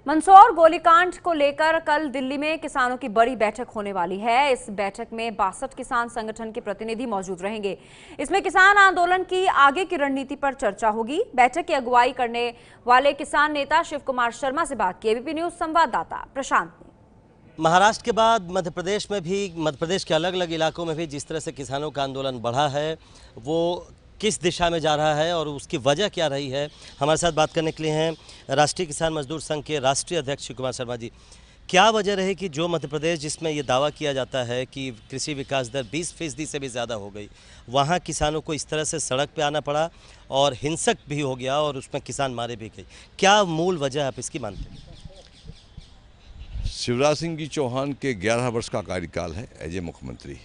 मंदसौर गोलीकांड को लेकर कल दिल्ली में किसानों की बड़ी बैठक होने वाली है। इस बैठक में 62 किसान संगठन के प्रतिनिधि मौजूद रहेंगे। इसमें किसान आंदोलन की आगे की रणनीति पर चर्चा होगी। बैठक की अगुवाई करने वाले किसान नेता शिव कुमार शर्मा से बात की एबीपी न्यूज संवाददाता प्रशांत ने। महाराष्ट्र के बाद मध्य प्रदेश के अलग अलग इलाकों में भी जिस तरह से किसानों का आंदोलन बढ़ा है, वो किस दिशा में जा रहा है और उसकी वजह क्या रही है, हमारे साथ बात करने के लिए हैं राष्ट्रीय किसान मजदूर संघ के राष्ट्रीय अध्यक्ष शिव कुमार शर्मा जी। क्या वजह रही कि जो मध्य प्रदेश जिसमें ये दावा किया जाता है कि कृषि विकास दर 20% से भी ज़्यादा हो गई, वहाँ किसानों को इस तरह से सड़क पे आना पड़ा और हिंसक भी हो गया और उसमें किसान मारे भी गए? क्या मूल वजह आप इसकी मानते हैं? शिवराज सिंह जी चौहान के 11 वर्ष का कार्यकाल है एज ए मुख्यमंत्री।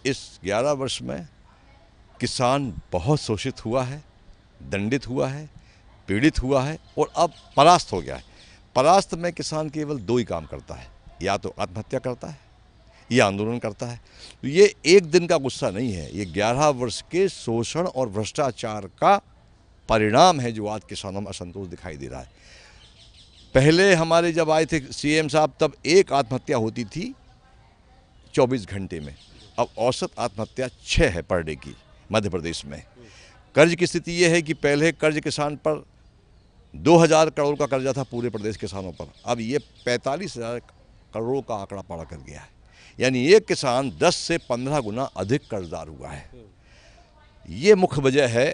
इस 11 वर्ष में किसान बहुत शोषित हुआ है, दंडित हुआ है, पीड़ित हुआ है और अब परास्त हो गया है। परास्त में किसान केवल दो ही काम करता है, या तो आत्महत्या करता है या आंदोलन करता है। तो ये एक दिन का गुस्सा नहीं है, ये 11 वर्ष के शोषण और भ्रष्टाचार का परिणाम है जो आज किसानों में असंतोष दिखाई दे रहा है। पहले हमारे जब आए थे सीएम साहब, तब एक आत्महत्या होती थी 24 घंटे में, अब औसत आत्महत्या 6 है पर डे की मध्य प्रदेश में। कर्ज की स्थिति ये है कि पहले कर्ज किसान पर 2000 करोड़ का कर्जा था पूरे प्रदेश किसानों पर, अब ये 45,000 करोड़ का आंकड़ा पार कर गया है। यानी एक किसान 10 से 15 गुना अधिक कर्जदार हुआ है। ये मुख्य वजह है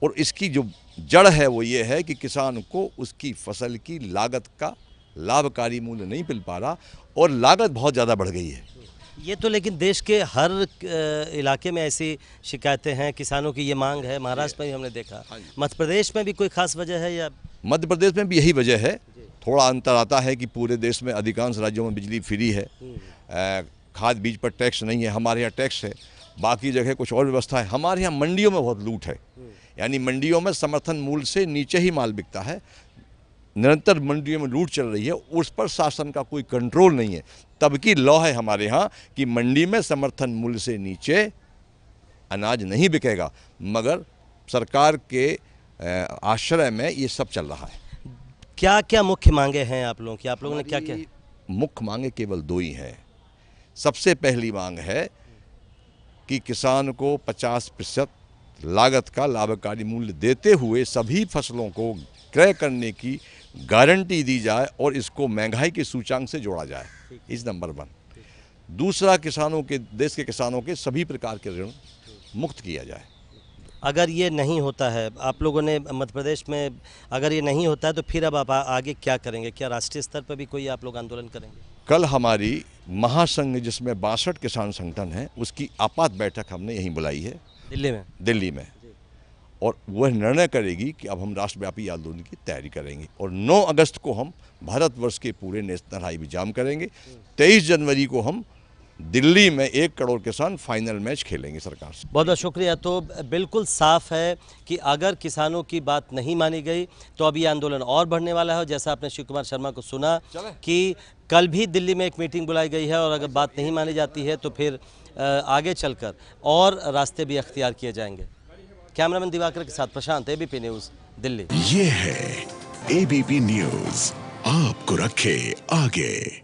और इसकी जो जड़ है वो ये है कि किसान को उसकी फसल की लागत का लाभकारी मूल्य नहीं मिल पा रहा और लागत बहुत ज़्यादा बढ़ गई है। ये तो लेकिन देश के हर इलाके में ऐसी शिकायतें हैं, किसानों की ये मांग है। महाराष्ट्र में भी हमने देखा, मध्य प्रदेश में भी कोई खास वजह है या? मध्य प्रदेश में भी यही वजह है। थोड़ा अंतर आता है कि पूरे देश में अधिकांश राज्यों में बिजली फ्री है, खाद बीज पर टैक्स नहीं है, हमारे यहाँ टैक्स है, बाकी जगह कुछ और व्यवस्था है। हमारे यहाँ मंडियों में बहुत लूट है, यानी मंडियों में समर्थन मूल्य से नीचे ही माल बिकता है। निरंतर मंडियों में लूट चल रही है, उस पर शासन का कोई कंट्रोल नहीं है। तब की लॉ है हमारे यहाँ कि मंडी में समर्थन मूल्य से नीचे अनाज नहीं बिकेगा, मगर सरकार के आश्रय में ये सब चल रहा है। क्या क्या मुख्य मांगे हैं आप लोगों की? आप लोगों ने क्या क्या? मुख्य मांगे केवल दो ही हैं। सबसे पहली मांग है कि किसान को 50% लागत का लाभकारी मूल्य देते हुए सभी फसलों को क्रय करने की गारंटी दी जाए और इसको महंगाई के सूचांक से जोड़ा जाए। इस नंबर 1। दूसरा, किसानों के, देश के किसानों के सभी प्रकार के ऋण मुक्त किया जाए। अगर ये नहीं होता है, आप लोगों ने मध्य प्रदेश में अगर ये नहीं होता है तो फिर अब आप आगे क्या करेंगे? क्या राष्ट्रीय स्तर पर भी कोई आप लोग आंदोलन करेंगे? कल हमारी महासंघ जिसमें 62 किसान संगठन हैं, उसकी आपात बैठक हमने यहीं बुलाई है दिल्ली में और वह निर्णय करेगी कि अब हम राष्ट्रव्यापी आंदोलन की तैयारी करेंगे और 9 अगस्त को हम भारतवर्ष के पूरे नेशनल हाईवे जाम करेंगे। 23 जनवरी को हम दिल्ली में 1 करोड़ किसान फाइनल मैच खेलेंगे सरकार से। बहुत बहुत शुक्रिया। तो बिल्कुल साफ है कि अगर किसानों की बात नहीं मानी गई तो अब ये आंदोलन और बढ़ने वाला है। जैसा आपने शिव कुमार शर्मा को सुना कि कल भी दिल्ली में एक मीटिंग बुलाई गई है और अगर बात नहीं मानी जाती है तो फिर आगे चलकर और रास्ते भी अख्तियार किए जाएंगे। कैमरामैन दिवाकर के साथ प्रशांत, एबीपी न्यूज़, दिल्ली। ये है एबीपी न्यूज़, आपको रखे आगे।